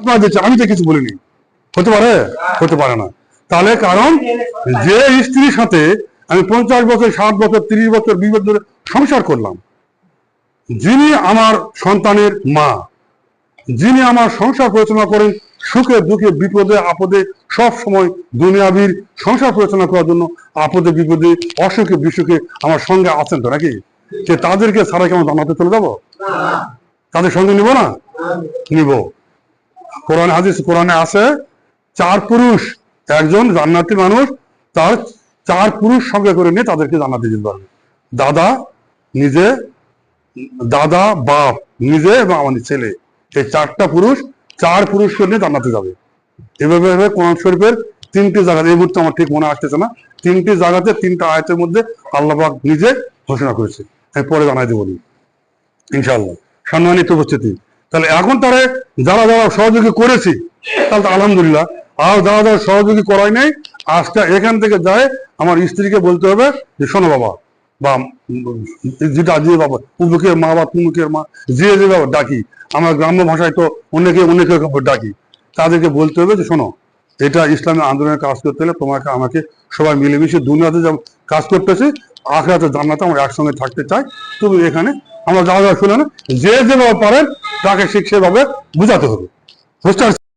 আপনারা দিচ্ছে, আমি তো কিছু বলিনি। হতে পারে? হতে পারে না। তাহলে কারণ যে স্ত্রীর সাথে আমি 50 বছর, 60 বছর, 30 বছর, 20 বছর সংসার করলাম, যিনি আমার সন্তানের মা, যিনি আমার সংসার পরিচালনা করেন, সুখে দুঃখে বিপদে আপদে সব সময় দুনিয়াবীর সংসার পরিচালনা করার জন্য, আপদে বিপদে অসুখে বিসুখে আমার সঙ্গে আছেন তো নাকি? যে তাদেরকে ছাড়া কেমন জান্নাতে চলে যাবো? তাদের সঙ্গে নিব না? নিব। কোরআন হাদিস, কোরআনে আছে 4 পুরুষ, একজন জান্নাতি মানুষ তার 4 পুরুষ সঙ্গে করে নিয়ে তাদেরকে জান্নাতে দিতে পারবে। দাদা, নিজে, দাদা, বাপ, নিজে এবং আমাদের ছেলে, এই 4টা পুরুষ, 4 পুরুষকে নিয়ে জান্নাতে যাবে। এভাবে কোরআন শরীফের 3টি জায়গা, এই মুহূর্তে আমার ঠিক মনে আসতেছে না, 3টি জায়গাতে 3টা আয়াতের মধ্যে আল্লাহ পাক নিজে ঘোষণা করেছে। আমি পরে জানাই দেবো ইনশাআল্লাহ। সম্মানিত উপস্থিতি, তাহলে এখন তারা যারা যারা সহযোগী করেছি তাহলে তো আলহামদুলিল্লাহ। আর যারা যারা সহযোগী করাই নাই, আজকে এখান থেকে যায় আমার স্ত্রীকে বলতে হবে যে শোনো বাবা, বা যেটা যে বাবা, উমুকের মা বা তুমুকের মা, যে বাবা ডাকি, আমার গ্রাম্য ভাষায় তো অনেকে ডাকি, তাদেরকে বলতে হবে যে শোনো, এটা ইসলামী আন্দোলনের কাজ করতে হলে তোমাকে আমাকে সবাই মিলেমিশে দুনিয়াতে যেমন কাজ করতেছি, আখিরাতে জান্নাতে আমরা একসঙ্গে থাকতে চাই। তুমি এখানে আমরা যাওয়া যাওয়া শুনে না, যে যেভাবে পারেন তাকে ঠিক সেভাবে বুঝাতে হবে। বুঝতে